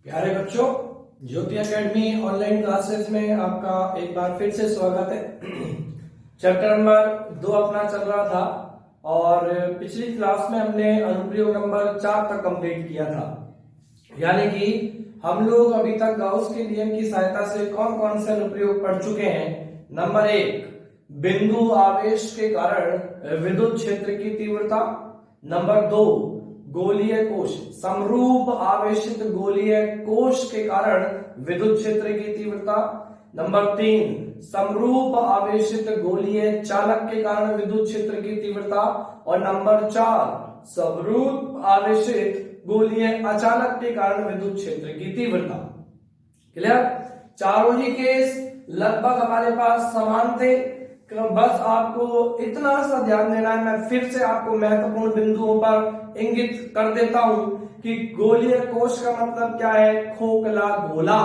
प्यारे बच्चों, ज्योति academy online classes में आपका एक बार फिर से स्वागत है। चैप्टर नंबर 2 अपना चल रहा था और पिछली क्लास में हमने अनुप्रयोग नंबर 4 तक कंप्लीट किया था। यानी कि हम लोग अभी तक गाउस के नियम की सहायता से कौन कौन से अनुप्रयोग पढ़ चुके हैं। नंबर 1, बिंदु आवेश के कारण विद्युत क्षेत्र की तीव्रता। नंबर 2, गोलीय कोश, समरूप आवेशित गोलीय कोश के कारण विद्युत क्षेत्र की तीव्रता। नंबर 3, समरूप आवेशित गोलीय चालक के कारण विद्युत क्षेत्र की तीव्रता। और नंबर 4, समरूप आवेशित गोलीय अचालक के कारण विद्युत क्षेत्र की तीव्रता। क्लियर? चारों ही केस लगभग हमारे पास समान थे। बस आपको इतना सा ध्यान देना है। मैं फिर से आपको महत्वपूर्ण बिंदुओं पर इंगित कर देता हूं कि गोलीय कोश का मतलब क्या है। खोखला गोला,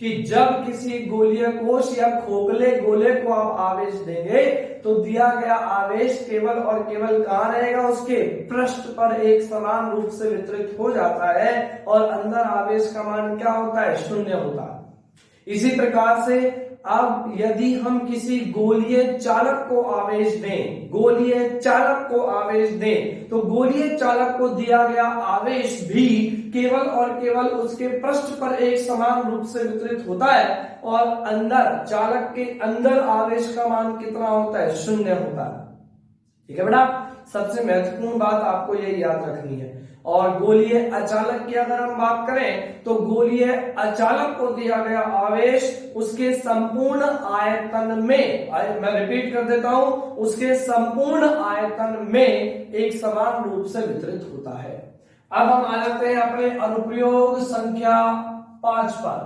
कि जब किसी गोलीय कोश या खोखले गोले को आप आवेश देंगे तो दिया गया आवेश केवल और केवल कहां रहेगा, उसके पृष्ठ पर एक समान रूप से वितरित हो जाता है और अंदर आवेश का मान क्या होता है, शून्य होता है। इसी प्रकार से अब यदि हम किसी गोलीय चालक को आवेश दें, गोलीय चालक को आवेश दें, तो गोलीय चालक को दिया गया आवेश भी केवल और केवल उसके पृष्ठ पर एक समान रूप से वितरित होता है और अंदर चालक के अंदर आवेश का मान कितना होता है, शून्य होता है। ठीक है बेटा, सबसे महत्वपूर्ण बात आपको ये याद रखनी है। और गोलीय अचालक की अगर हम बात करें तो गोलीय अचालक को दिया गया आवेश उसके संपूर्ण आयतन में, मैं रिपीट कर देता हूं, उसके संपूर्ण आयतन में एक समान रूप से वितरित होता है। अब हम आ जाते हैं अपने अनुप्रयोग संख्या 5 पर।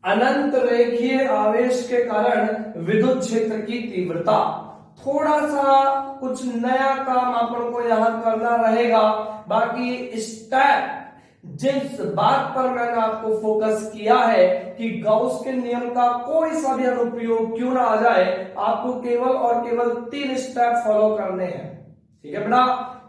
अनंत रेखीय आवेश के कारण विद्युत क्षेत्र की तीव्रता। थोड़ा सा कुछ नया काम अपन को यहां करना रहेगा। बाकी स्टेप जिस बात पर मैंने आपको फोकस किया है कि गाउस के नियम का कोई सा भी अनुप्रयोग क्यों ना आ जाए, आपको केवल और केवल 3 स्टेप फॉलो करने हैं। ठीक है बेटा,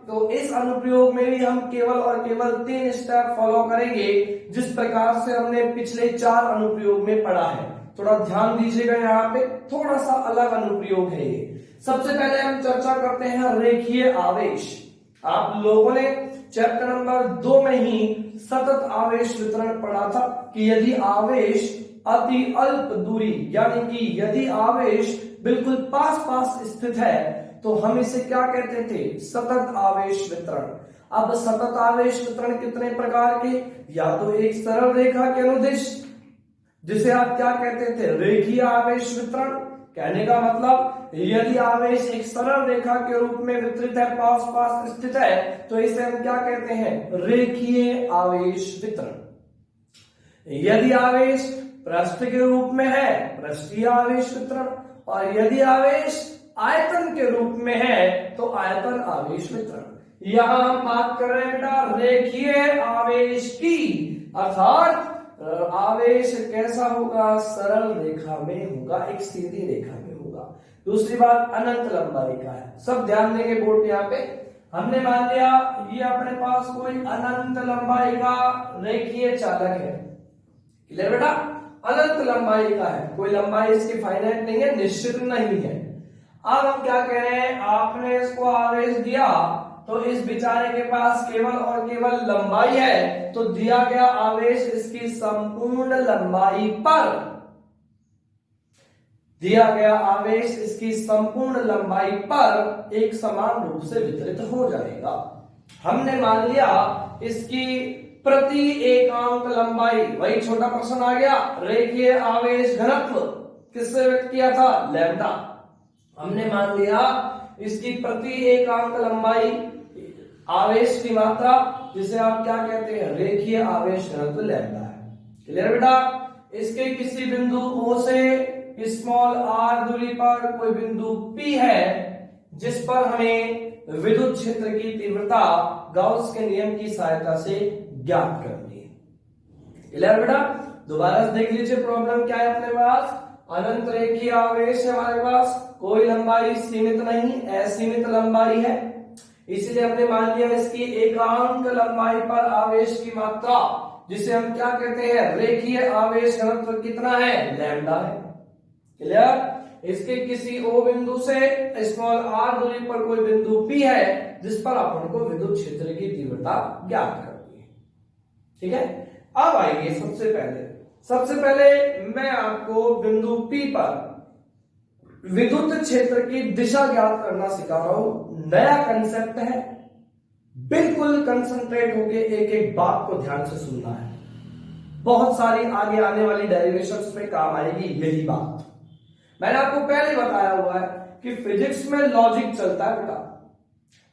तो इस अनुप्रयोग में भी हम केवल और केवल 3 स्टेप फॉलो करेंगे जिस प्रकार से हमने पिछले 4 अनुप्रयोग में पढ़ा है। थोड़ा ध्यान दीजिएगा, यहाँ पे थोड़ा सा अलग अनुप्रयोग है ये। सबसे पहले हम चर्चा करते हैं रेखीय आवेश। आप लोगों ने चैप्टर नंबर 2 में ही सतत आवेश वितरण पढ़ा था कि यदि आवेश अति अल्प दूरी, यानी कि यदि आवेश बिल्कुल पास पास स्थित है तो हम इसे क्या कहते थे, सतत आवेश वितरण। अब सतत आवेश वितरण कितने प्रकार के, या तो एक सरल रेखा के अनुदिश जिसे आप क्या कहते थे, रेखीय आवेश वितरण। कहने का मतलब यदि आवेश एक सरल रेखा के रूप में वितरित है, पास पास स्थित है, तो इसे हम क्या कहते हैं, रेखीय आवेश वितरण। यदि आवेश पृष्ठ के रूप में है, पृष्ठीय आवेश वितरण। और यदि आवेश आयतन के रूप में है तो आयतन आवेश वितरण। यहां हम बात कर रहे हैं बेटा रेखीय आवेश की, अर्थात आवेश कैसा होगा, सरल रेखा में होगा, एक सीधी रेखा में होगा। दूसरी बात अनंत लंबाई का है। सब ध्यान देंगे बोर्ड यहाँ पे। हमने मान लिया ये अपने पास कोई अनंत लंबाई का रेखीय चालक है। क्लियर बेटा, अनंत लंबाई का है, कोई लंबाई इसकी फाइनाइट नहीं है, निश्चित नहीं है। अब हम क्या कह रहे हैं, आपने इसको आवेश दिया तो इस बेचारे के पास केवल और केवल लंबाई है, तो दिया गया आवेश इसकी संपूर्ण लंबाई पर, दिया गया आवेश इसकी संपूर्ण लंबाई पर एक समान रूप से वितरित हो जाएगा। हमने मान लिया इसकी प्रति एकांक लंबाई, वही छोटा प्रश्न आ गया, रेखीय आवेश घनत्व किससे व्यक्त किया था, लैम्डा। हमने मान लिया इसकी प्रति एकांक लंबाई आवेश की मात्रा, जिसे आप क्या कहते हैं, रेखीय आवेश घनत्व लैम्डा है। क्लियर बेटा, इसके किसी बिंदु O से स्मॉल r दूरी पर कोई बिंदु P है जिस पर हमें विद्युत क्षेत्र की तीव्रता गाउस के नियम की सहायता से ज्ञात करनी है। क्लियर बेटा, दोबारा देख लीजिए प्रॉब्लम क्या है अपने पास। अनंत रेखीय आवेश है हमारे पास, कोई लंबाई सीमित नहीं, असीमित लंबाई है, इसलिए हमने मान लिया इसकी एकांक लंबाई पर आवेश की मात्रा जिसे हम क्या कहते हैं, रेखीय आवेश घनत्व कितना है, लैम्डा है। क्लियर? इसके किसी ओ बिंदु से स्मॉल आर दूरी पर कोई बिंदु पी है जिस पर अपन को विद्युत क्षेत्र की तीव्रता ज्ञात करनी है। ठीक है, अब आइए सबसे पहले मैं आपको बिंदु पी पर विद्युत क्षेत्र की दिशा ज्ञात करना सिखा रहा हूं। नया कंसेप्ट है, बिल्कुल कंसंट्रेट होके एक एक बात को ध्यान से सुनना है। बहुत सारी आगे आने वाली डेरिवेशंस में काम आएगी यही बात। मैंने आपको पहले बताया हुआ है कि फिजिक्स में लॉजिक चलता है बेटा।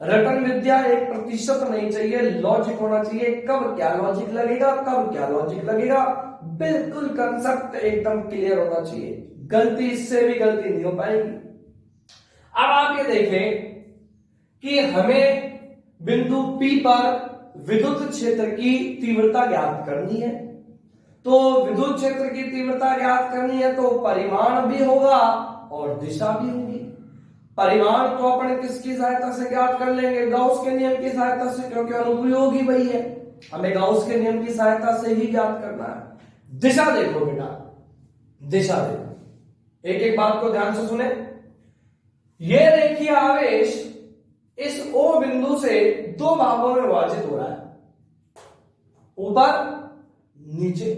रटन विद्या एक प्रतिशत नहीं चाहिए, लॉजिक होना चाहिए। कब क्या लॉजिक लगेगा, कब क्या लॉजिक लगेगा, बिल्कुल कंसेप्ट एकदम क्लियर होना चाहिए। गलती इससे भी गलती नहीं हो पाएगी। अब आप ये देखें कि हमें बिंदु P पर विद्युत क्षेत्र की तीव्रता ज्ञात करनी है। तो विद्युत क्षेत्र की तीव्रता ज्ञात करनी है तो परिमाण भी होगा और दिशा भी होगी। परिमाण तो अपन किसकी सहायता से ज्ञात कर लेंगे, गाउस के नियम की सहायता से, क्योंकि अनुप्रयोग वही है, हमें गाउस के नियम की सहायता से ही ज्ञात करना है। दिशा देखो बेटा, दिशा देखो, एक एक बात को ध्यान से सुने। ये रेखीय आवेश इस O बिंदु से दो भागों में विभाजित हो रहा है, ऊपर नीचे।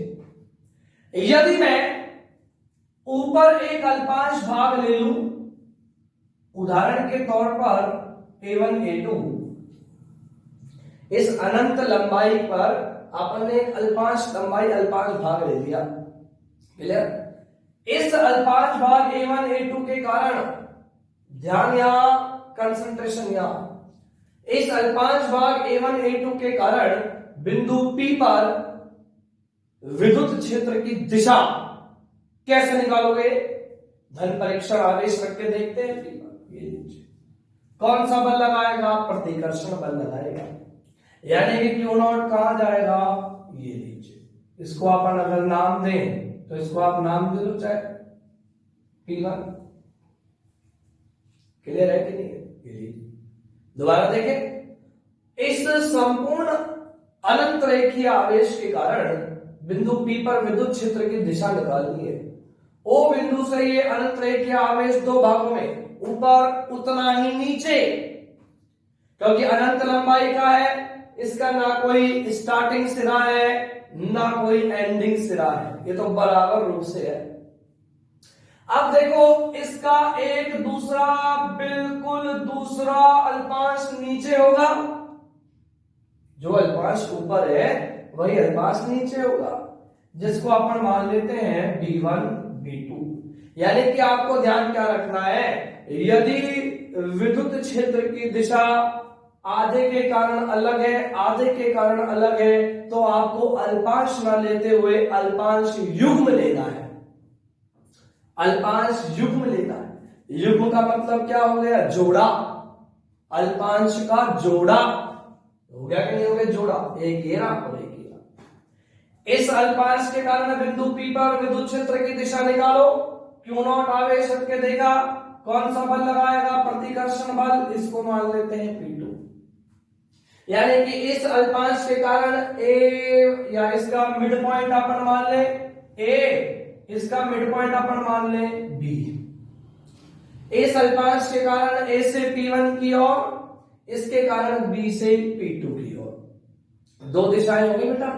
यदि मैं ऊपर एक अल्पांश भाग ले लूं, उदाहरण के तौर पर A1 A2, इस अनंत लंबाई पर अपन ने एक अल्पांश लंबाई अल्पांश भाग ले लिया। क्लियर? इस अल्पांश भाग A1 A2 के कारण, ध्यान यहां, कंसंट्रेशन यहां, इस अल्पांश भाग A1 A2 के कारण बिंदु P पर विद्युत क्षेत्र की दिशा कैसे निकालोगे? धन परीक्षण आवेश रख के देखते हैं। P पर ये लीजिए, कौन सा बल लगाएगा? प्रतिकर्षण बल लगाएगा। यानी कि Q नॉट कहां जाएगा? ये लीजिए, इसको अपन अगर नाम दें तो इसको आप नाम दे दो चाहे P1। क्लियर है कि नहीं है? ये लीजिए, दोबारा देखें, इस संपूर्ण अनंत रेखीय आवेश के कारण बिंदु P पर विद्युत क्षेत्र की दिशा निकालनी है। O बिंदु से ये अनंत रेखीय आवेश दो भागों में, ऊपर उतना ही नीचे, क्योंकि अनंत लंबाई का है, इसका ना कोई स्टार्टिंग सिरा है ना कोई एंडिंग सिरा है, ये तो बराबर रूप से है। अब देखो, इसका एक दूसरा, बिल्कुल दूसरा अल्पांश नीचे होगा, जो अल्पांश ऊपर है वही अल्पांश नीचे होगा, जिसको अपन मान लेते हैं B1 B2। यानी कि आपको ध्यान क्या रखना है, यदि विद्युत क्षेत्र की दिशा आधे के कारण अलग है, आधे के कारण अलग है, तो आपको अल्पांश ना लेते हुए अल्पांश युग्म लेना है। अल्पांश युग्म लेना है। युग्म का मतलब क्या हो गया? जोड़ा। अल्पांश का जोड़ा हो गया कि नहीं हो गया? जोड़ा, एक ये और एक ये। इस अल्पांश के कारण बिंदु P पर विद्युत क्षेत्र की दिशा निकालो। Q नॉट आवेश रख के देखा, कौन सा बल लगाएगा? प्रतिकर्षण बल, इसको मान लेते हैं P2। यानी कि इस अल्पांश के कारण A, या इसका मिड पॉइंट अपन मान ले A, इसका मिड पॉइंट अपन मान ले B। इस अल्पांश के कारण A से P1 की ओर, इसके कारण B से P2 की ओर, दो दिशाएं होंगी बेटा।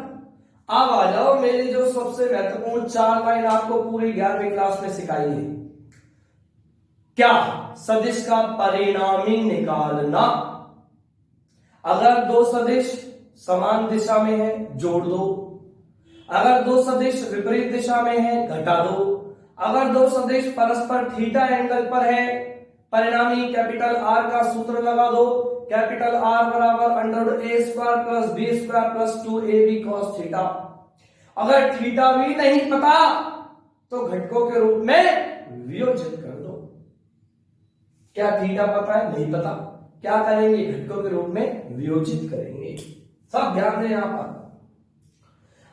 अब आ जाओ, मेरी जो सबसे महत्वपूर्ण 4 लाइन आपको पूरी 11वीं क्लास में सिखाई है, क्या? सदिश का परिणामी निकालना। अगर दो सदिश समान दिशा में है, जोड़ दो। अगर दो सदिश विपरीत दिशा में है, घटा दो। अगर दो सदिश परस्पर थीटा एंगल पर है, परिणामी कैपिटल आर का सूत्र लगा दो। कैपिटल आर बराबर √a² + b² + 2ab cos theta. अगर थीटा भी नहीं पता तो घटकों के रूप में वियोजित कर दो। क्या थीटा पता है? नहीं पता, क्या करेंगे? घटकों के रूप में वियोजित करेंगे। सब ध्यान दें यहां पर।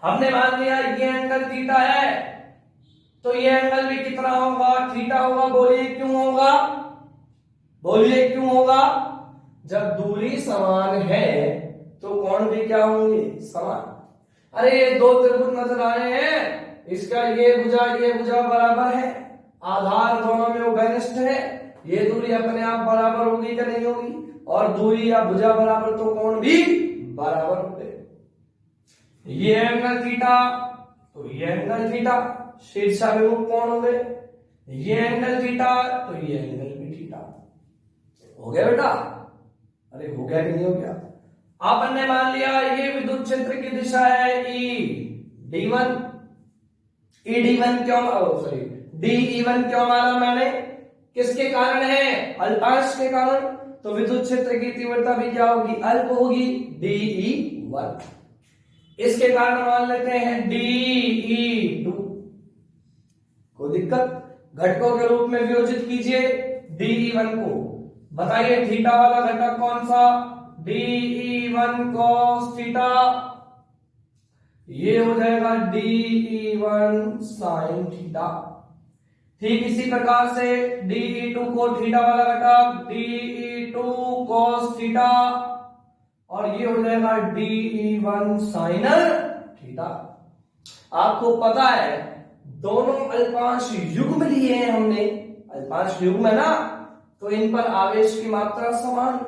हमने मान लिया ये एंगल थीटा है, तो ये एंगल भी कितना होगा? थीटा होगा। बोलिए क्यों होगा? बोलिए क्यों होगा? जब दूरी समान है तो कोण भी क्या होंगे? समान। अरे ये दो त्रिभुज नजर आ रहे हैं, इसका ये भुजा बराबर है, आधार दोनों में उभयनिष्ठ है, ये दूरी अपने आप बराबर होगी क्या नहीं होगी, और दूरी या भुजा बराबर तो कोण भी बराबर हो गए। ये एंगल थीटा तो ये एंगल थीटा, शीर्षाभिमुख कोण हो गए, ये एंगल थीटा तो ये एंगल भी थीटा। हो गया बेटा? अरे हो गया कि नहीं हो गया? आपन ने मान लिया ये विद्युत क्षेत्र की दिशा है ई D1, E-D1 क्यों, सॉरी DE1 क्यों माना मैंने, किसके कारण है, अल्पांश के कारण, तो विद्युत क्षेत्र की तीव्रता भी क्या होगी, अल्प होगी, DE1। इसके कारण मान लेते हैं DE2। कोई दिक्कत? घटकों के रूप में वियोजित कीजिए DE1 को, बताइए थीटा वाला घटक कौन सा, DE1 cos थीटा, ये हो जाएगा DE1 sin थीटा। ठीक इसी प्रकार से DE2 को थीटा वाला घटक DE2 cos थीटा, और ये हो जाएगा DE1 sin थीटा। आपको पता है दोनों अल्पांश युग्म लिए हैं हमने, अल्पांश युग्म है ना, तो इन पर आवेश की मात्रा समान,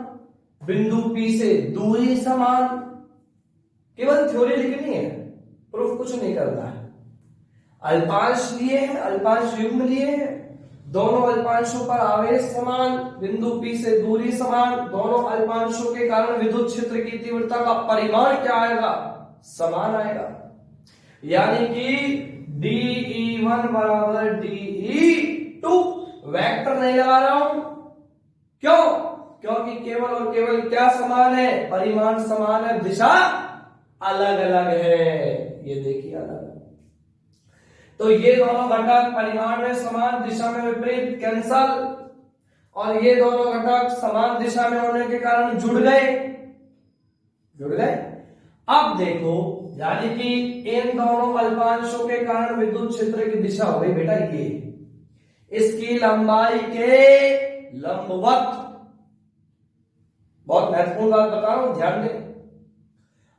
बिंदु P से दूरी समान। केवल थ्योरी लिखनी है, प्रूफ कुछ नहीं करना है। अल्पांश लिए हैं, अल्पांश युग्म लिए हैं, दोनों अल्पांशों पर आवेश समान, बिंदु P से दूरी समान, दोनों अल्पांशों के कारण विद्युत क्षेत्र की तीव्रता का परिमाण क्या आएगा, समान आएगा। यानी कि DE1 बराबर DE2। वेक्टर नहीं लगा रहा हूं, क्यों? क्योंकि केवल और केवल क्या समान है, परिमाण समान है, दिशा अलग अलग है। ये देखिए अलग, तो ये दोनों घटक परिमाण में समान, दिशा में विपरीत, कैंसल, और ये दोनों घटक समान दिशा में होने के कारण जुड़ गए। अब देखो, यानी कि इन दोनों अल्पांशों के कारण विद्युत क्षेत्र की दिशा हो गई बेटा ये, इसकी लंबाई के लंबवत। बहुत महत्वपूर्ण बात बता रहा हूं, ध्यान दें।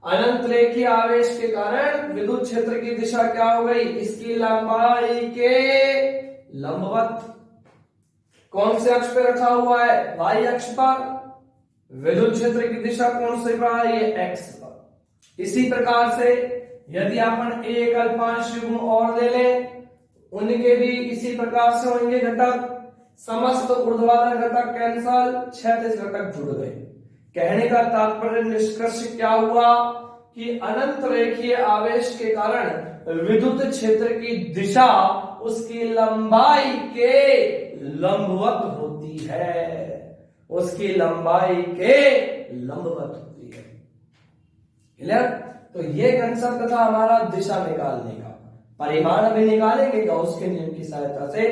अनंत रेखीय आवेश के कारण विद्युत क्षेत्र की दिशा क्या हो गई, इसकी लंबाई के लंबवत। कौन से अक्ष पे रखा हुआ है, y अक्ष पर। विद्युत क्षेत्र की दिशा कौन से पर है, ये x पर। इसी प्रकार से यदि अपन एक अल्पांश युग्म और ले लें, उनके भी इसी प्रकार से होंगे घटक, समस्त ऊर्ध्वाधर घटक कैंसल, क्षैतिज घटक जुड़ गए। कहने का तात्पर्य निष्कर्ष क्या हुआ कि अनंत रेखीय आवेश के कारण विद्युत क्षेत्र की दिशा उसकी लंबाई के लंबवत होती है, उसकी लंबाई के लंबवत होती है। क्लियर? तो ये कंसेप्ट था हमारा दिशा निकालने का। परिमाण अभी निकालेंगे गॉस के नियम की सहायता से।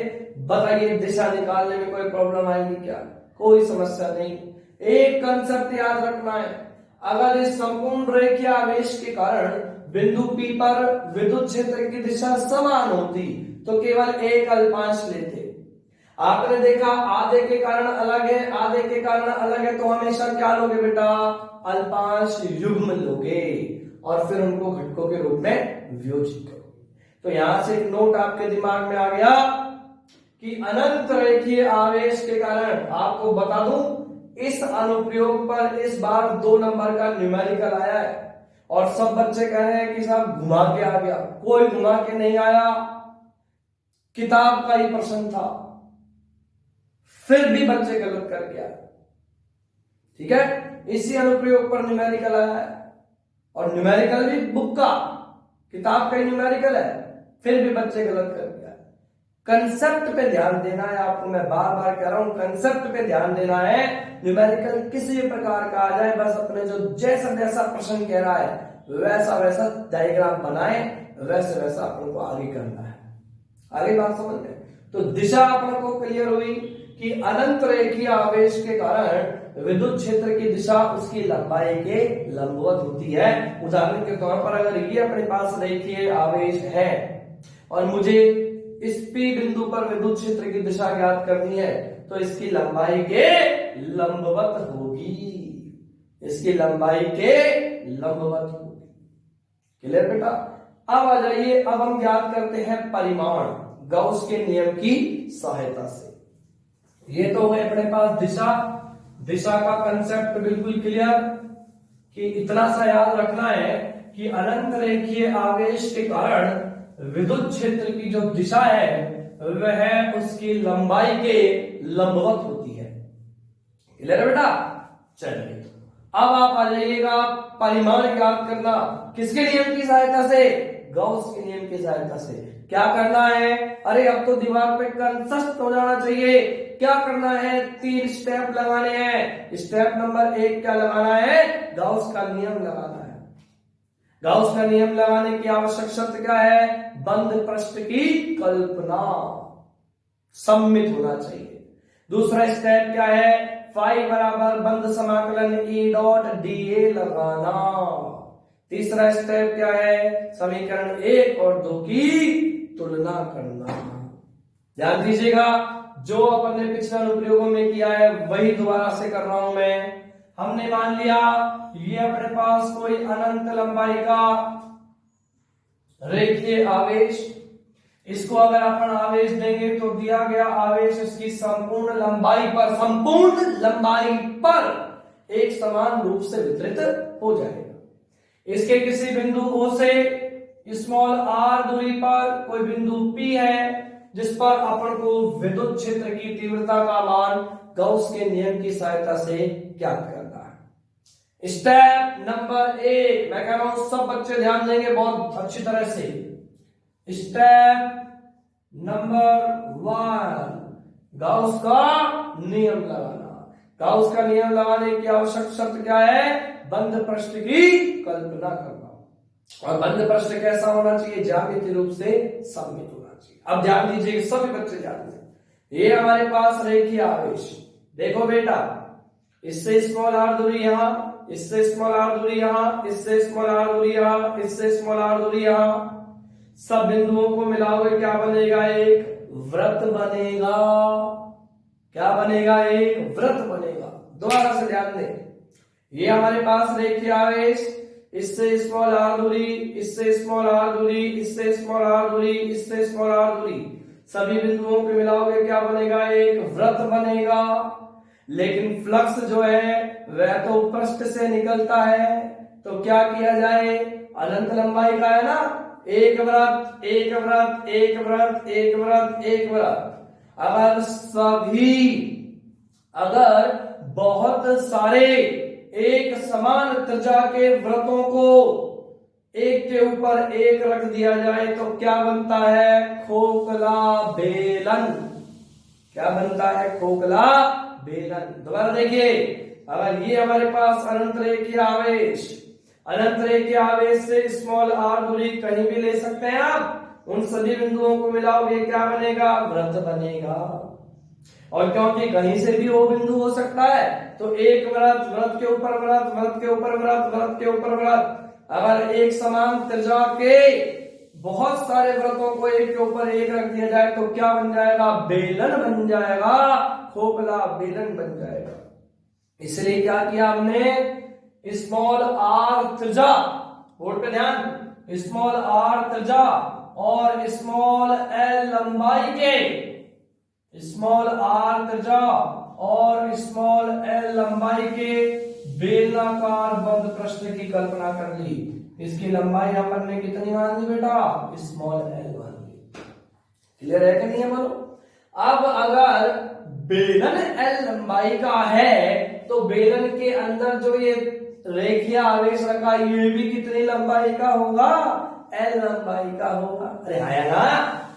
बताइए दिशा निकालने में कोई प्रॉब्लम आएगी क्या? कोई समस्या नहीं। एक कंसेप्ट याद रखना है, अगर इस संपूर्ण रेखीय आवेश के कारण बिंदु P पर विद्युत क्षेत्र की दिशा समान होती तो केवल एक अल्पांश लेते। आपने देखा आधे के कारण अलग है, आधे के कारण अलग है, तो हमेशा क्या लोगे बेटा, अल्पांश युग्म लोगे और फिर उनको घटकों के रूप में वियोजित करोगे। तो यहां से एक नोट आपके दिमाग में आ गया कि अनंत रेखीय आवेश के कारण, आपको बता दूं इस अनुप्रयोग पर इस बार 2 नंबर का न्यूमेरिकल आया है और सब बच्चे कह रहे हैं कि साहब घुमा के आ गया। कोई घुमा के नहीं आया, किताब का ही प्रश्न था, फिर भी बच्चे गलत कर गया। ठीक है, इसी अनुप्रयोग पर न्यूमेरिकल आया है और न्यूमेरिकल भी बुक का, किताब का ही न्यूमेरिकल है, फिर भी बच्चे गलत कर दिया। कंसेप्ट पे ध्यान देना है आपको, मैं बार बार कह रहा हूं, कंसेप्ट पे ध्यान देना है। न्यूमेरिकल किसी प्रकार का आ जाए, बस अपने जो जैसा जैसा प्रश्न कह रहा है वैसा वैसा डायग्राम बनाए, वैसे वैसा अपन को आगे करना है। आगे बात समझ में? तो दिशा अपन को क्लियर हुई कि अनंत रेखीय आवेश के कारण विद्युत क्षेत्र की दिशा उसकी लंबाई के लंबवत होती है। उदाहरण के तौर पर अगर ये अपने पास रेखीय आवेश है और मुझे इस P बिंदु पर विद्युत क्षेत्र की दिशा ज्ञात करनी है, तो इसकी लंबाई के लंबवत होगी, इसकी लंबाई के लंबवत होगी। क्लियर बेटा। अब आ जाइए, अब हम ज्ञात करते हैं परिमाण गॉस के नियम की सहायता से। ये तो है अपने पास दिशा, दिशा का कंसेप्ट बिल्कुल क्लियर कि इतना सा याद रखना है कि अनंत रेखीय आवेश के कारण विद्युत क्षेत्र की जो दिशा है वह उसकी लंबाई के लंबवत होती है। क्लियर है बेटा। चलिए अब आप आ जाइएगा परिमाण ज्ञात करना किसके नियम की सहायता से, गॉस के नियम की सहायता से। क्या करना है, अरे अब तो दिमाग पे कंसिस्ट हो जाना चाहिए। क्या करना है, 3 स्टेप लगाने हैं। स्टेप नंबर 1 क्या लगाना है, गॉस का नियम लगाना है। गॉस का नियम लगाने की आवश्यक शर्त क्या है, बंद पृष्ठ की कल्पना, सम्मित होना चाहिए। दूसरा स्टेप क्या है, फाई बराबर बंद समाकलन ई डॉट डी लगाना। तीसरा स्टेप क्या है, समीकरण 1 और 2 की तुलना करना। ध्यान दीजिएगा, जो अपन ने पिछले अनुप्रयोगों में किया है वही दोबारा से कर रहा हूं मैं। हमने मान लिया ये अपने पास कोई अनंत लंबाई का रेखीय आवेश, इसको अगर अपन आवेश देंगे तो दिया गया आवेश इसकी संपूर्ण लंबाई पर एक समान रूप से वितरित हो जाएगा। इसके किसी बिंदु O से स्मॉल r दूरी पर कोई बिंदु P है जिस पर अपन को विद्युत क्षेत्र की तीव्रता का मान गॉस के नियम की सहायता से ज्ञात करना है। स्टेप नंबर 1, मैं कह रहा हूं सब बच्चे ध्यान देंगे बहुत अच्छी तरह से। स्टेप नंबर 1, गॉस का नियम लगाना। गॉस का नियम लगाने की आवश्यक शर्त क्या है, बंद पृष्ठ की कल्पना करना। और बंद पृष्ठ कैसा होना चाहिए, ज्यामितीय रूप से सम्मित होना चाहिए। अब ध्यान दीजिए, सभी बच्चे ध्यान दें। ये हमारे पास रेखीय आवेश, देखो बेटा, इससे स्मॉल r दूरी यहां, इससे स्मॉल r दूरी यहां, इससे स्मॉल r दूरी यहां, इससे स्मॉल r दूरी यहां, सब बिंदुओं को मिलाओगे क्या बनेगा, एक वृत्त बनेगा। क्या बनेगा, एक वृत्त बनेगा। दोबारा से ध्यान दें, ये हमारे पास रेखीय आवेश, इससे स्मॉल r दूरी, इससे स्मॉल r दूरी, इससे स्मॉल r दूरी, इससे स्मॉल r दूरी, सभी बिंदुओं को मिलाओगे क्या बनेगा, एक वृत्त बनेगा। लेकिन फ्लक्स जो है वह तो पृष्ठ से निकलता है, तो क्या किया जाए, अनंत लंबाई का है ना, एक वृत्त, एक वृत्त, एक वृत्त, एक वृत्त, एक वृत्त। अगर बहुत सारे एक समान त्रिज्या के वृत्तों को एक के ऊपर एक रख दिया जाए तो क्या बनता है, खोखला बेलन। क्या बनता है, खोखला बेलन। दोबारा देखिए, अगर ये हमारे पास अनंत रेखीय आवेश, अनंत रेखीय आवेश से स्मॉल r दूरी कहीं भी ले सकते हैं आप, उन सभी बिंदुओं को मिलाओगे क्या बनेगा, वृत्त बनेगा। और क्योंकि कहीं से भी वो बिंदु हो सकता है तो एक वृत्त, वृत्त के ऊपर वृत्त, वृत्त के ऊपर वृत्त, वृत्त के ऊपर वृत्त। अगर एक समान त्रिज्या के बहुत सारे वृत्तों को एक के ऊपर एक रख दिया जाए तो क्या बन जाएगा, बेलन बन जाएगा, खोखला बेलन बन जाएगा। इसलिए क्या किया हमने, स्मॉल r त्रिज्या, बोर्ड पे ध्यान, स्मॉल r त्रिज्या और स्मॉल l लंबाई के, स्मॉल r त्रिज्या और स्मॉल l लंबाई के बेलनाकार बंद पृष्ठ की कल्पना कर ली। इसकी लंबाई अपन ने कितनी मान ली बेटा, स्मॉल l मान ली। क्लियर है कि नहीं है, बोलो। अब अगर बेलन l लंबाई का है तो बेलन के अंदर जो ये रेखीय आवेश रखा ये भी कितनी लंबाई का होगा, l लंबाई का होगा। अरे आया ना,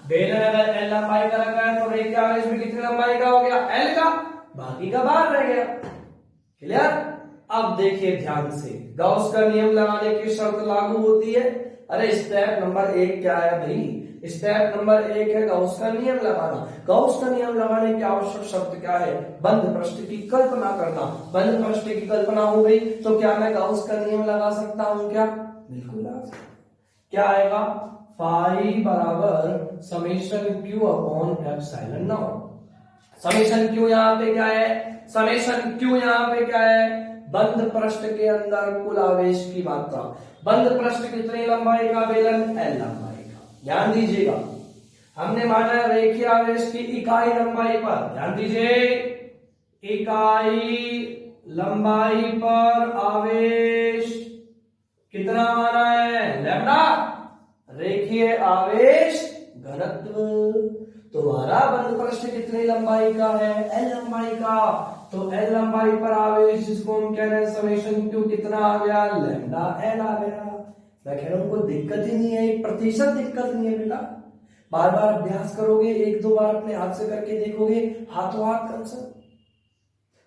बेलन अगर l लंबाई का रखा है तो रेखीय आवेश भी कितनी लंबाई का हो गया, l का, बाकी का बाहर रह गया। क्लियर। अब देखिए ध्यान से, गॉस का नियम लगाने की शर्त लागू होती है। अरे स्टेप नंबर 1 क्या है भाई, स्टेप नंबर 1 है गॉस का नियम लगाना। गॉस का नियम लगाने की आवश्यक शर्त क्या है, बंद पृष्ठ की कल्पना करना। बंद पृष्ठ की कल्पना हो गई तो क्या मैं गॉस का नियम लगा सकता हूं क्या, बिल्कुल लगा सकता हूं। क्या आएगा, फाई बराबर summation q upon epsilon not. Summation Q यहाँ पे क्या है, समेशन क्यू यहाँ पे क्या है, बंद पृष्ठ के अंदर कुल आवेश की मात्रा। बंद पृष्ठ कितनी लंबाई का बेलन, एल लंबाई का। ध्यान दीजिएगा, हमने माना रेखीय आवेश की इकाई लंबाई पर, ध्यान दीजिए, इकाई लंबाई पर आवेश कितना माना है, लैम्डा। रेखीय आवेश घनत्व, तुम्हारा बंद पृष्ठ कितनी लंबाई का है, एल लंबाई का, तो एल लंबाई पर आवेश जिसको हम कह रहे हैं समेशन क्यू कितना आ गया, लैम्डा एल आ गया। मैं कह रहा हूं कोई दिक्कत ही नहीं है, 1% दिक्कत नहीं है बेटा। बार बार अभ्यास करोगे, 1-2 बार अपने हाथ से करके देखोगे, हाथों हाथ कंसेप्ट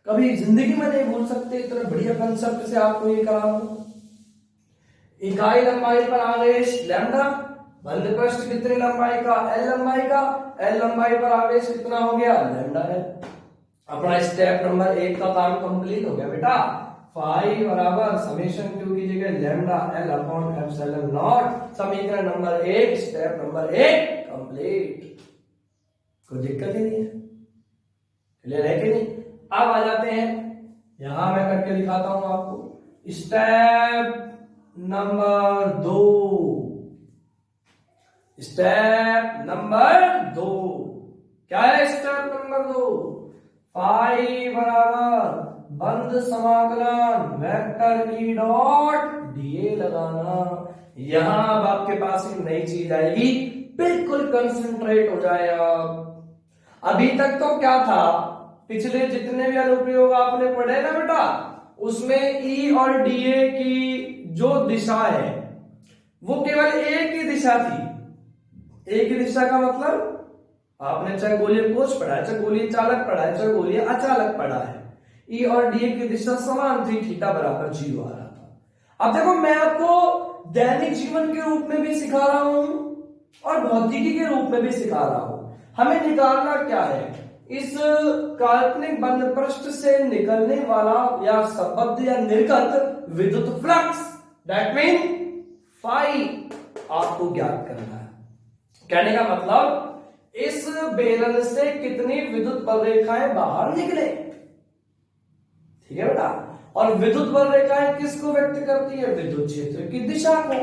कभी जिंदगी में नहीं भूल सकते। इतना बढ़िया कंसेप्ट से आपको ये करा हूं। इकाई लंबाई पर आवेश लैम्डा, बंद पृष्ठ कितनी लंबाई का, एल लंबाई का, एल लंबाई पर आवेश कितना हो गया, लैम्डा है। अपना स्टेप नंबर 1 का काम कंप्लीट हो गया बेटा। फाई बराबर समेशन क्यू की जगह lambda L upon epsilon not. समीकरण नंबर 1, स्टेप नंबर 1 कंप्लीट। कोई दिक्कत ही नहीं है, क्लियर है कि नहीं। अब आ जाते हैं, यहां मैं करके दिखाता हूं आपको। स्टेप नंबर 2, स्टेप नंबर 2 क्या है, स्टेप नंबर 2, फाई बराबर बंद समाकलन वेक्टर ई डॉट डीए लगाना। यहां अब आपके पास एक नई चीज आएगी, बिल्कुल कंसंट्रेट हो जाए आप। अभी तक तो क्या था, पिछले जितने भी अनुप्रयोग आपने पढ़े ना बेटा, उसमें ई और डीए की जो दिशा है वो केवल एक ही दिशा थी। एक ही दिशा का मतलब आपने चाहे गोलीय कोश पढ़ा है, चाहे गोलीय चालक पढ़ा है, चाहे गोलीय अचालक पढ़ा है, ई और डीए की दिशा समान थी, थीटा बराबर 0 आ रहा था। अब देखो, मैं आपको दैनिक जीवन के रूप में भी सिखा रहा हूं और भौतिकी के रूप में भी सिखा रहा हूं। हमें निकालना क्या है, इस काल्पनिक बंद पृष्ठ से निकलने वाला या संबद्ध या निर्गत विद्युत फ्लक्स, दैट मीन फाई, आपको ज्ञात करना है। कहने का मतलब, इस बेलन से कितनी विद्युत बल रेखाएं बाहर निकले, ठीक है बेटा। और विद्युत बल रेखाएं किसको व्यक्त करती है, विद्युत क्षेत्र की दिशा को।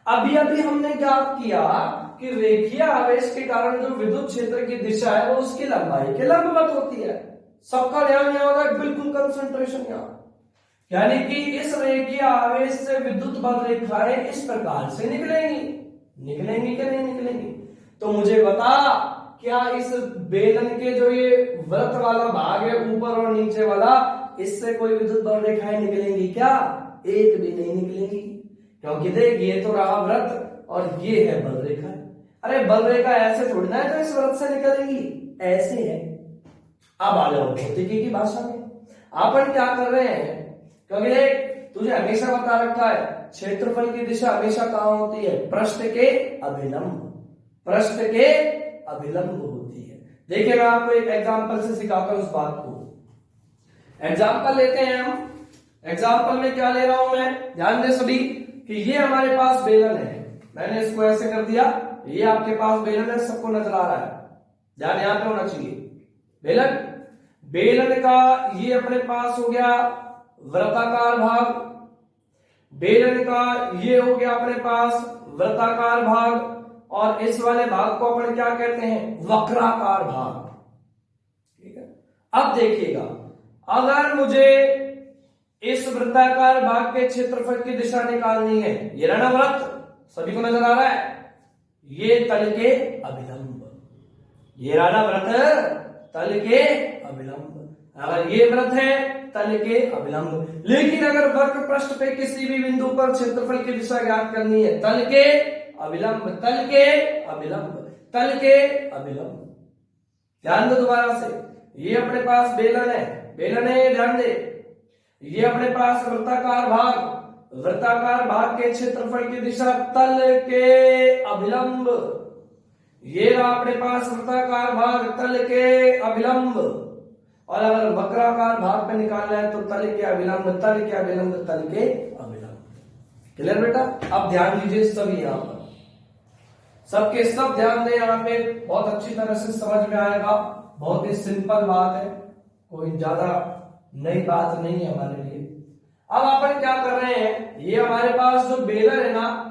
अभी अभी हमने ज्ञात किया कि रेखीय आवेश के कारण जो विद्युत क्षेत्र की दिशा है वो उसकी लंबाई के लंबवत होती है। सबका ध्यान यहां होगा, बिल्कुल कंसंट्रेशन यहां। यानी कि इस रेखीय आवेश से विद्युत बल रेखाएं इस प्रकार से निकलेंगी। निकलेंगी कि नहीं निकलेंगी? तो मुझे बता, क्या इस बेलन के जो ये वृत्त वाला भाग है ऊपर और नीचे वाला, इससे कोई विद्युत बल रेखाएं निकलेंगी क्या? एक भी नहीं निकलेंगी, क्योंकि देख ये तो रहा वृत्त और ये है बल रेखा। अरे बल रेखा ऐसे थोड़ी ना है तो इस वृत्त से निकलेंगी, ऐसे है। अब आ जाओ भौतिकी की भाषा में, अपन क्या कर रहे हैं, क्योंकि देख तुझे हमेशा बता रखा है क्षेत्रफल की दिशा हमेशा कहां होती है, पृष्ठ के अभिलंब, पृष्ठ के अभिलंब होती है। देखिए मैं आपको एक एग्जांपल से सिखाता हूं उस बात को। एग्जांपल लेते हैं हम। एग्जांपल में क्या ले रहा हूं मैं, ध्यान दे सभी कि ये हमारे पास बेलन है, मैंने इसको ऐसे कर दिया, ये आपके पास बेलन है, सबको नजर आ रहा है, ध्यान यहां पे होना चाहिए। बेलन, बेलन का ये अपने पास हो गया वृत्ताकार भाग, बेलन का ये हो गया अपने पास वृत्ताकार भाग, और इस वाले भाग को अपन क्या कहते हैं, वक्राकार भाग। ठीक है, अब देखिएगा, अगर मुझे इस वृत्ताकार भाग के क्षेत्रफल की दिशा निकालनी है, ये रहा वृत्त, सभी को नजर आ रहा है, ये तल के अभिलंब, ये रहा वृत्त तल के अभिलंब। अगर ये वृत्त है तल के अभिलंब, लेकिन अगर वक्र पृष्ठ पे किसी भी बिंदु पर क्षेत्रफल की दिशा ज्ञात करनी है, तल के अभिलंब, तल के अभिलंब, तल के अभिलंब। ध्यान दो दोबारा से, ये अपने पास बेलन है, बेलन है, ध्यान दे, ये अपने पास वृत्ताकार भाग, वृत्ताकार भाग के क्षेत्रफल की दिशा तल के अभिलंब, ये रहा अपने पास वृत्ताकार भाग तल के अभिलंब, और अगर वक्राकार भाग पे निकालना है तो तल के अभिलंब, तल के अभिलंब, तल के अभिलंब। क्लियर बेटा? अब ध्यान दीजिए सभी, यहां पर सबके सब ध्यान दें, यहां पे बहुत अच्छी तरह से समझ में आएगा। बहुत ही सिंपल बात है, कोई ज्यादा नई बात नहीं है हमारे लिए। अब अपन क्या कर रहे हैं, ये हमारे पास जो बेलन है ना,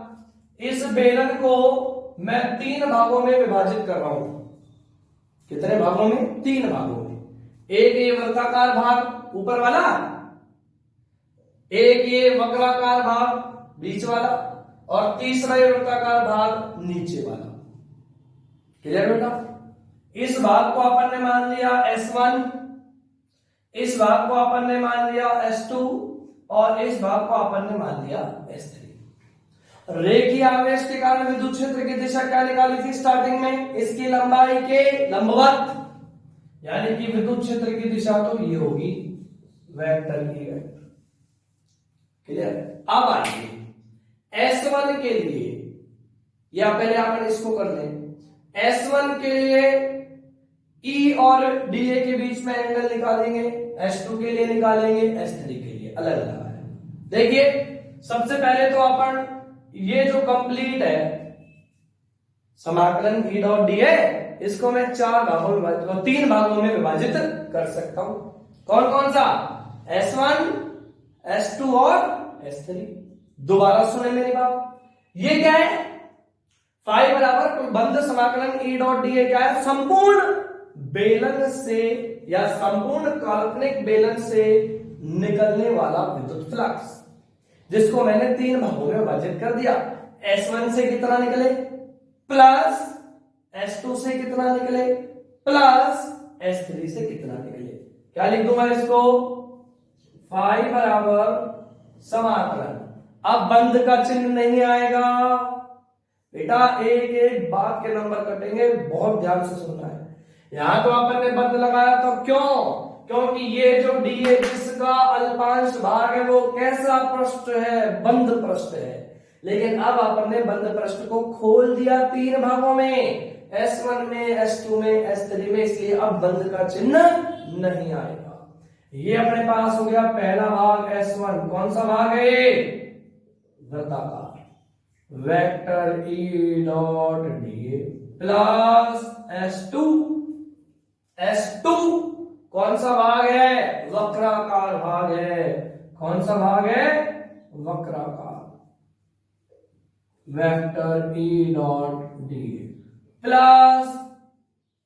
इस बेलन को मैं 3 भागों में विभाजित कर रहा हूं। कितने भागों में? 3 भागों में। एक ये वृत्ताकार भाग ऊपर वाला, एक ये वक्राकार भाग बीच वाला, और तीसरा ये वृत्ताकार भाग नीचे वाला। क्लियर बेटा? इस भाग को अपन ने मान लिया S1, इस भाग को अपन ने मान लिया S2 और इस भाग को अपन ने मान लिया S3। रेखीय आवेश के कारण विद्युत क्षेत्र की दिशा क्या निकाली थी स्टार्टिंग में? इसकी लंबाई के लंबवत, यानी कि विद्युत क्षेत्र की दिशा तो ये होगी वेक्टर की वेक्टर। क्लियर? अब आइए S1 के लिए, या पहले अपन इसको कर लें। S1 के लिए E और DA के बीच में एंगल निकालेंगे, S2 के लिए निकालेंगे, S3 के लिए अलग अलग है। देखिए सबसे पहले तो अपन ये जो कंप्लीट है समाकलन E डॉट DA, इसको मैं 3 भागों में विभाजित कर सकता हूं। कौन कौन सा? S1, S2 और S3। दोबारा सुने मेरी बात, ये क्या है? फाई बराबर बंद समाकलन E डॉट DA क्या है? संपूर्ण बेलन से या संपूर्ण काल्पनिक बेलन से निकलने वाला विद्युत फ्लक्स, जिसको मैंने 3 भागों में विभाजित कर दिया। S1 से कितना निकले प्लस S2 से कितना निकले प्लस S3 से कितना निकले। क्या लिख दूंगा इसको? फाई बराबर समाकलन। अब बंद का चिन्ह नहीं आएगा बेटा, एक एक बात के नंबर कटेंगे, बहुत ध्यान से सुनना है। यहां तो अपन ने बंद लगाया, तो क्यों? क्योंकि ये जो DA जिसका अल्पांश भाग है वो कैसा पृष्ठ है? बंद पृष्ठ है। लेकिन अब अपन ने बंद पृष्ठ को खोल दिया 3 भागों में, S1 में, S2 में, S3 में, इसलिए अब बंद का चिन्ह नहीं आएगा। ये अपने पास हो गया पहला भाग S1। कौन सा भाग है? वृत्ताकार vector E dot DA plus S2 कौन सा भाग है? वक्राकार भाग है। कौन सा भाग है? वक्राकार vector E dot DA plus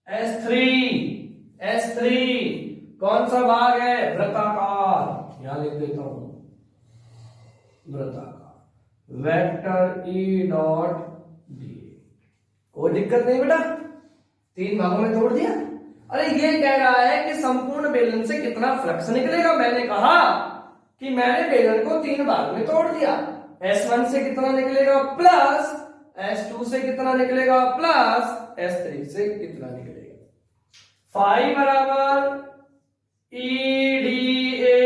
S3 कौन सा भाग है? वृत्ताकार, यहां लिख देता हूं वृत्ताकार वेक्टर E डॉट DA। कोई दिक्कत नहीं बेटा, 3 भागों में तोड़ दिया। अरे ये कह रहा है कि संपूर्ण बेलन से कितना फ्लक्स निकलेगा। मैंने कहा कि मैंने बेलन को 3 भाग में तोड़ दिया। S1 से कितना निकलेगा प्लस S2 से कितना निकलेगा प्लस S3 से कितना निकलेगा। फाई बराबर EDA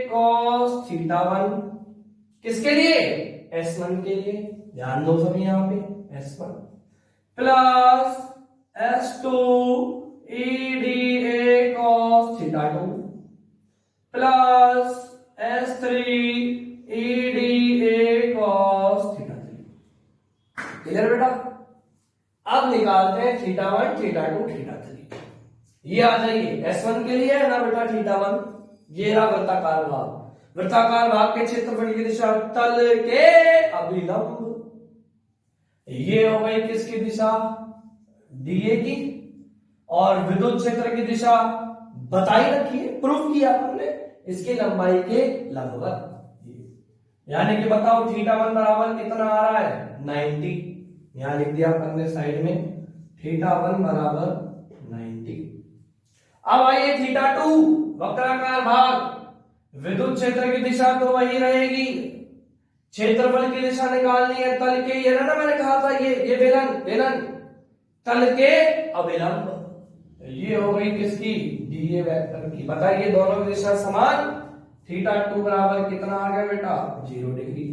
cos θ1 किसके लिए? S1 के लिए। ध्यान दो सभी यहां पे S1 plus S2 EDA cos θ2 plus S3 EDA cos θ3। Clear बेटा? अब निकालते हैं θ1, θ2, θ3। ये आ जाइए S1 के लिए है ना बेटा θ1। ये रहा वृत्ताकार भाग। वृत्ताकार भाग के क्षेत्रफल की दिशा तल के अभिलंब। ये हो गई किसकी दिशा? DA की। और विद्युत क्षेत्र की दिशा बताई रखी है, प्रूफ किया हमने, इसकी लंबाई के लंबवत। यानी कि बताओ θ1 बराबर कितना आ रहा है? 90। यहां लिख दिया हमने साइड में θ1 बराबर 90। अब आइए θ2 वक्राकार भाग। विद्युत क्षेत्र की दिशा तो वही रहेगी, क्षेत्रफल की दिशा निकालनी है तल के, ये ना मैंने कहा था, ये बेलन तल के अभिलंब। ये हो गई किसकी? DA वेक्टर की। बताइए दोनों की दिशा समान। θ2 बराबर कितना आ गया बेटा? 0 डिग्री।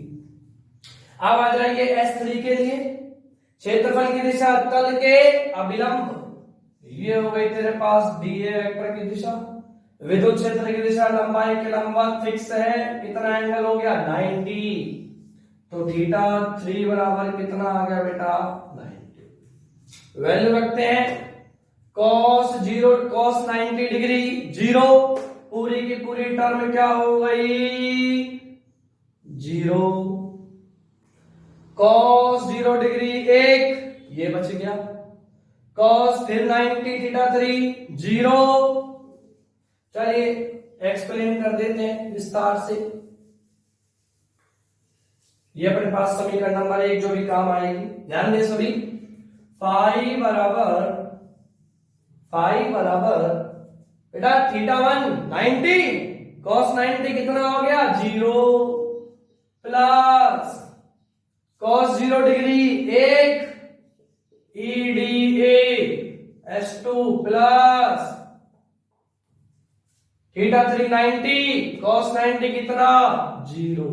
अब आ जाइए S3 के लिए, क्षेत्रफल की दिशा तल के अभिलंब। ये हो गई तेरे पास DA वेक्टर की दिशा। विद्युत क्षेत्र की दिशा लंबाई के लंबवत फिक्स है। कितना एंगल हो गया? 90। तो θ3 बराबर कितना आ गया बेटा? 90। वैल्यू रखते हैं। cos 0 cos 90 डिग्री 0, पूरी की पूरी टर्म क्या हो गई 0, cos 0 डिग्री 1, ये बच गया, cos फिर 90 थीटा 3 0। चलिए एक्सप्लेन कर देते हैं विस्तार से। ये अपने पास समीकरण नंबर 1 जो भी काम आएगी, ध्यान दें सभी। फाई बराबर बेटा थीटा 1 90, cos 90 कितना हो गया 0, plus cos 0 degree 1 EDA S2 plus theta 3 90, cos 90 कितना 0,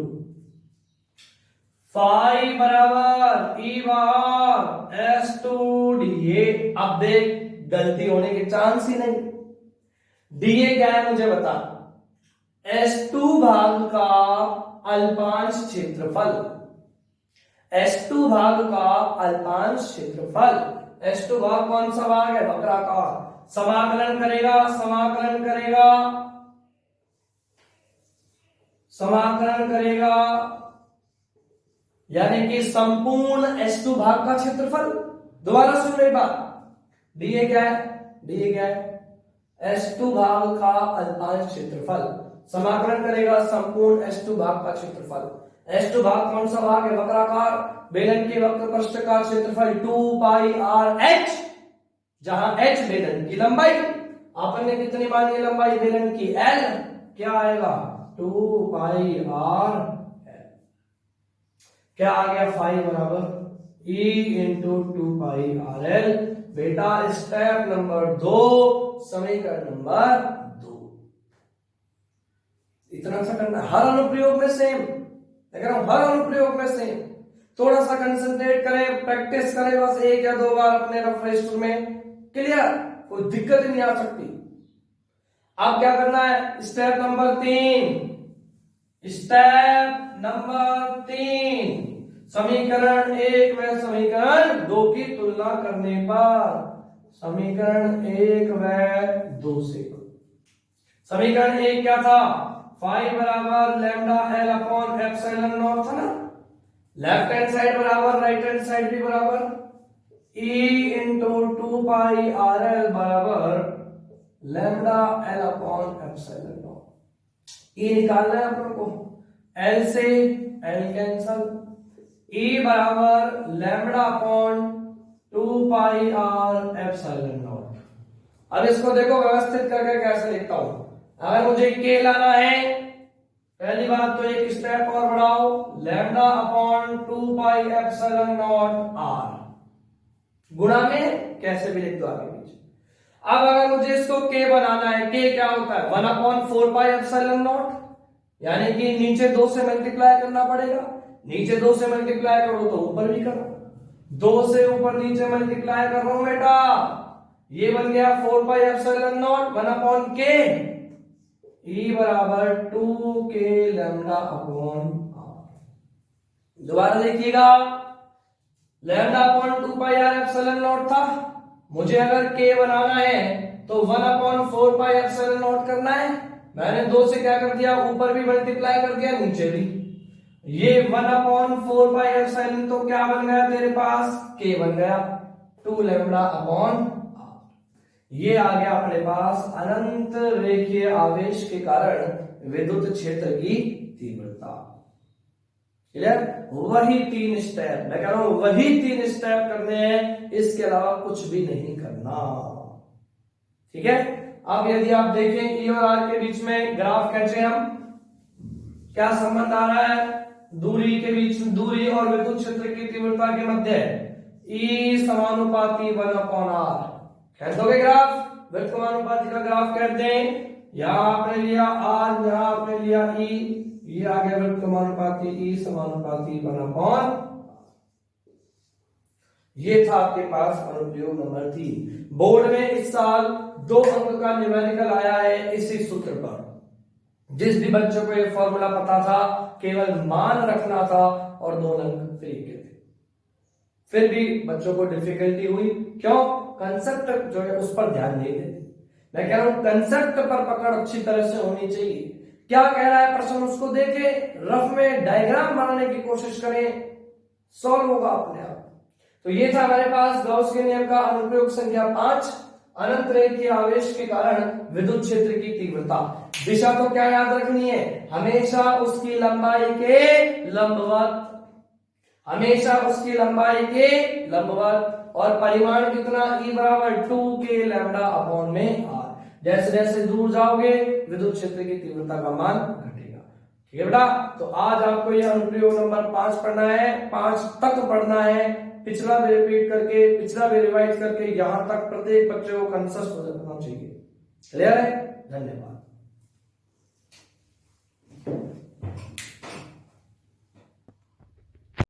फाई बराबर E बार S2 DA। अब देख गलती होने के चांस ही नहीं। DA क्या है मुझे बता, S2 भाग का अल्पांश क्षेत्रफल, S2 भाग का अल्पांश क्षेत्रफल। S2 भाग कौन सा भाग है वक्राकार, समाकलन करेगा यानी कि संपूर्ण S2 भाग का क्षेत्रफल। दोबारा सुन मेरी बात, DA क्या है S2 भाग का अल्पांश क्षेत्रफल, समाकलन करेगा संपूर्ण S2 भाग का क्षेत्रफल। S2 भाग कौन सा भाग है वक्राकार, बेलन के वक्र पृष्ठ का क्षेत्रफल 2 पाई r h, जहां h बेलन की लंबाई, आपन ने कितनी मानी लंबाई बेलन की L, क्या आएगा 2 पाई r, क्या आ गया फाई बराबर E into 2 pi R L. बेटा स्टेप नंबर 2 समीकरण नंबर 2, इतना सा करना, हर अनुप्रयोग में सेम, हर अनुप्रयोग में सेम। थोड़ा सा कंसंट्रेट करें, प्रैक्टिस करें, बस 1 या 2 बार अपने रफ रजिस्टर में, क्लियर, कोई दिक्कत ही नहीं आ सकती। अब क्या करना है, स्टेप नंबर 3, समीकरण 1 व समीकरण 2 की तुलना करने पर, समीकरण 1 व 2 से, समीकरण 1 क्या था, फाई बराबर lambda L upon epsilon naught था ना, लेफ्ट हैंड साइड बराबर राइट हैंड साइड भी बराबर E into 2 pi R L बराबर lambda L upon epsilon naught. E निकालना है अपन को, L से L कैंसल, E बराबर lambda upon 2 pi R epsilon naught. अब इसको देखो व्यवस्थित करके कैसे लिखता हूं। अगर मुझे K लाना है, पहली बात तो एक स्टेप और बढ़ाओ, lambda upon 2 pi epsilon not r, गुणा में कैसे भी लिख दो आगे पीछे। अब अगर मुझे इसको K बनाना है, K क्या होता है 1 अपॉन 4 पाई एप्सिलॉन नॉट, यानी कि नीचे 2 से मल्टीप्लाई करना पड़ेगा, नीचे 2 से मल्टीप्लाई करो तो ऊपर भी करो, 2 से ऊपर नीचे मल्टीप्लाई कर रहा हूं बेटा, ये बन गया 4 pi epsilon not 1 upon K, E बराबर 2K लैम्डा अपॉन r। दोबारा देखिएगा, लैम्डा अपॉन 2 पाई r एप्सिलॉन नॉट था, मुझे अगर K बनाना है तो 1 अपॉन 4 पाई एप्सिलॉन नॉट करना है, मैंने 2 से क्या कर दिया, ऊपर भी मल्टीप्लाई कर दिया नीचे भी, ये 1 अपॉन 4 पाई एप्सिलॉन तो क्या बन गया तेरे पास, K बन गया 2 लैम्डा अपॉन r। ये आ गया अपने पास अनंत रेखीय आवेश के कारण विद्युत क्षेत्र की तीव्रता। क्लियर, वही 3 स्टेप, मैं कह रहा हूं वही 3 स्टेप करने हैं, इसके अलावा कुछ भी नहीं करना, ठीक है। अब यदि आप देखें E और R के बीच में ग्राफ खींचे हम, क्या संबंध आ रहा है, दूरी के बीच, दूरी और विद्युत क्षेत्र की तीव्रता के मध्य E समानुपाती 1 अपॉन r। खींच दोगे ग्राफ, वृत्त समानुपाती का ग्राफ कहते हैं, यहां आपने लिया R, यहां आपने लिया E, ये आ गया वृत्त समानुपाती E समानुपाती 1 अपॉन, ये था आपके पास अनुप्रयोग नंबर 3। बोर्ड में इस साल 2 अंक का न्यूमेरिकल आया है इसी सूत्र पर। जिस भी बच्चों को ये फॉर्मूला पता था, केवल मान रखना था और 2 अंक फ्री के थे, फिर भी बच्चों को डिफिकल्टी हुई, क्यों, कंसेप्ट जो है उस पर ध्यान नहीं देते। मैं कह रहा हूं कंसेप्ट पर पकड़ अच्छी तरह से होनी चाहिए। क्या कह रहा है प्रश्न उसको देखें, रफ में डायग्राम बनाने की कोशिश करें, सॉल्व होगा अपने आप। तो ये था हमारे पास गॉस के नियम का अनुप्रयोग संख्या 5, अनंत रेखीय आवेश के कारण विद्युत क्षेत्र की तीव्रता। दिशा तो क्या याद रखनी है, हमेशा उसकी लंबाई के लंबवत, हमेशा उसकी लंबाई के लंबवत, और परिमाण कितना, E बराबर 2k लैम्डा अपॉन में r। जैसे जैसे दूर जाओगे विद्युत क्षेत्र की तीव्रता का मान घटेगा। ठीक है बेटा, तो आज आपको यह अनुप्रयोग नंबर 5 पढ़ना है, 5 तक पढ़ना है, पिछला भी रिपीट करके, पिछला भी रिवाइज करके, यहां तक प्रत्येक बच्चे को कंसेप्ट हो जाना चाहिए। क्लियर है? धन्यवाद।